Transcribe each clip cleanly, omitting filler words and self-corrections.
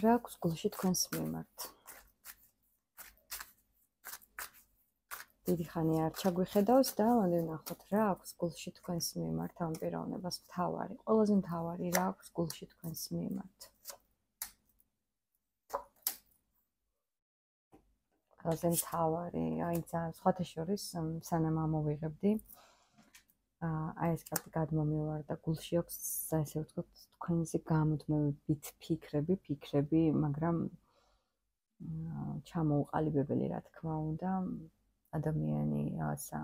რა აქვს გულში თქვენს მიმართ? დიდი ხანი არ ჩაგვიხედავს და მოდი ვნახოთ რა აქვს გულში თქვენს მიმართ ამ პიროვნებას მთავარი, ყველაზე მთავარი რა აქვს გულში თქვენს მიმართ? ყველაზე მთავარი, აი ძალიან სხვათა შორის სანამ ამოვიღებდი აი ეს კარტი გადმომივარდა, გულში აქვს ესე ვთქვათ თქვენზე გამუდმებით ფიქრები, მაგრამ ჩამოუყალიბებელი რა თქმა უნდა, ადამიანი რაღაცა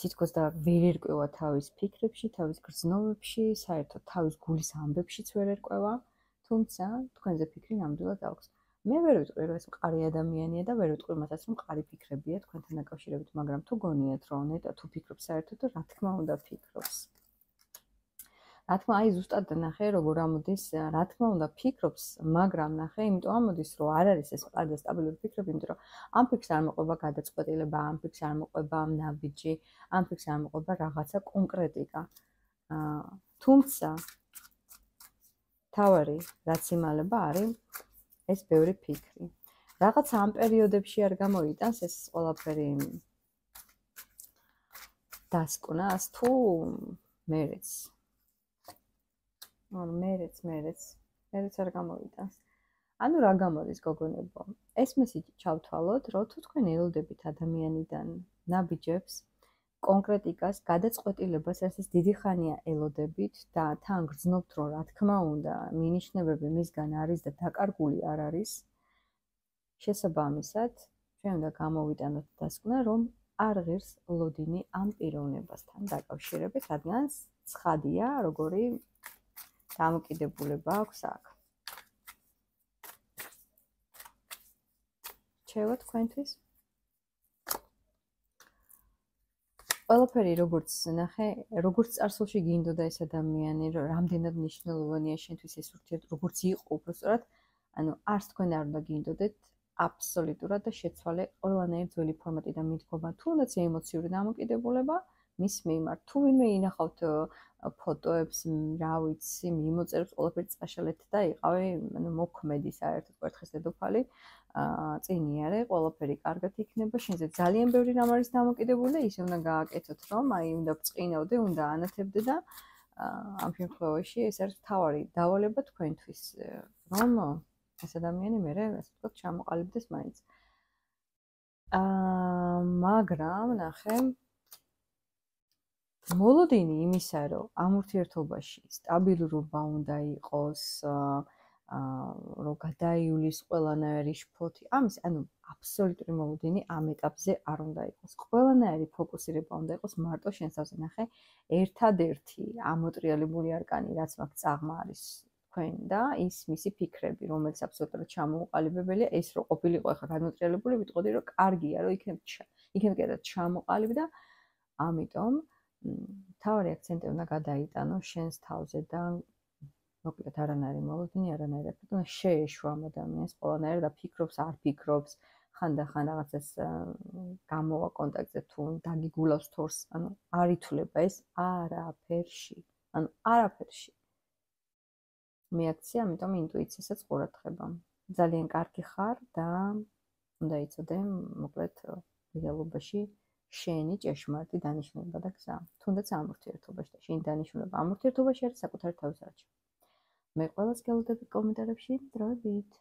თითქოს და ვერ ერკვევა თავის ფიქრებში, თავის გრძნობებში, საერთოდ თავის გულის ამბებშიც ვერ ერკვევა, თუმცა თქვენზე ფიქრი ნამდვილად აქვს. მე ვერ ვიტყვი რომ ეს მყარი ადამიანია და ვერ ვიტყვი მასაც რომ მყარი ფიქრებია თქვენთან დაკავშირებით, მაგრამ თუ გონიათ რომ ნეტა თუ ფიქრობს საერთოდ და რა თქმა უნდა ფიქრობს. რა თქმა აი ზუსტად ნახე როგორ ამოდის, რა თქმა უნდა ფიქრობს, მაგრამ ნახე, იმიტომ ამოდის რომ არ არის ეს მყარი და სტაბილური ფიქრები, იმიტომ რომ ამ ფიქრს არ მოყვება გადაწყვეტილება, ამ ფიქრს არ მოყვება ნაბიჯი, ამ ფიქრს არ მოყვება რაღაცა კონკრეტიკა. თუმცა თავარი რაც იმალება არის ეს ბევრი ფიქრი. რაღაც ამ პერიოდებში არ გამოიტანს ეს ყველაფერი დასკვნას თუ მერეც მერეც არ გამოიტანს. ანუ რა გამოდის გოგონებო? ეს მესიჯი ჩავთვალოთ, რომ თუ თქვენ ელოდებით ადამიანიდან ნაბიჯებს, კონკრეტიკას, გადაწყვეტილებას, რასაც დიდი ხანია ელოდებით და თან გრძნობთ, რომ რა თქმა უნდა, მინიშნებები მისგან არის და დაკარგული არ არის, შესაბამისად, ჩვენ უნდა გამოვიტანოთ დასკვნა, რომ არ ღირს ლოდინი ამ პიროვნებასთან დაკავშირებით, რადგან ცხადია, როგორი დამოკიდებულება აქვს აქ. რჩევა თქვენთვის? ყველაფერი როგორც ნახე, როგორც წარსულში გინდოდა ეს ადამიანი, რომ რამდენად მნიშვნელოვანია შენთვის ეს ურთიერთობა, როგორც იყო უბრალოდ, ანუ არც თქვენ არ უნდა გინდოდეთ აბსოლუტურად და შეცვალე ყველანაირ ძველი ფორმატიდან მიდგომა, თუნდაც ემოციური დამოკიდებულება მის მიმართ. თუ ვინმე ინახავთ ფოტოებს, რა ვიცი, მიმოწერებს, ყველაფერი წაშალეთ და იყავი, ანუ მოქმედი საერთოდ კვერთხის დედოფალი, წინიარე, ყველაფერი კარგად იქნება, შენზე ძალიან ბევრი რამ არის დამოკიდებული და ისე უნდა გააკეთოთ, რომ აი უნდა ბრწყინავდე, უნდა ანათებდე და ამ შემთხვევაში ეს არის მთავარი დავალება თქვენთვის, რომ ეს ადამიანი მერე ასე ვთქვათ ჩამოყალიბდეს მაინც. მაგრამ ნახე მოლოდინი იმისა, რომ ამ ურთიერთობაში სტაბილურობა უნდა იყოს, რომ გადაიulis ყველანაირი შფოთი, ამის, ანუ აბსოლუტური მოლოდინი ამ ეტაპზე არ უნდა იყოს. ყველანაირი ფოკუსირება უნდა იყოს მარტო შენსავზე. ნახე, ერთადერთი ამოტრიალებული არკანი, რაც მაგ წაღმა არის თქვენ და ის მისი ფიქრები, რომელიც აბსოლუტურად ჩამოუყალიბებელია, ეს რო ყოფილიყო ახლა განმოტრიალებული, ვიტყოდი რომ კარგია, რომ იქნებ კიდე ჩამოყალიბ და ამიტომ მთავარი აქცენტი უნდა გადაიტანო შენს თავზე და მოკლედ არანაირი მოლოდინი, არანაირი აფეთქება, შეეშვა ამ ადამიანს ყველანაირად და ფიქრობს, არ ფიქრობს, ხანდახან რაღაცას გამოვა კონტაქტზე თუ დაგიგულავს თორს, ანუ არ ითვლება ეს არაფერში, ანუ არაფერში. მეაქცია, ამიტომ ინტუიციასაც ყურადღება. ძალიან კარგი ხარ და უნდა იცოდე, მოკლედ რეალობაში შენი ჭეშმარიტი დანიშნულება და გზა. თუნდაც ამ ურთიერთობაში და შენი დანიშნულება ამ ურთიერთობაში არის საკუთარი თავის არჩევა. მე ყველას გელოდებით კომენტარებში დროებით.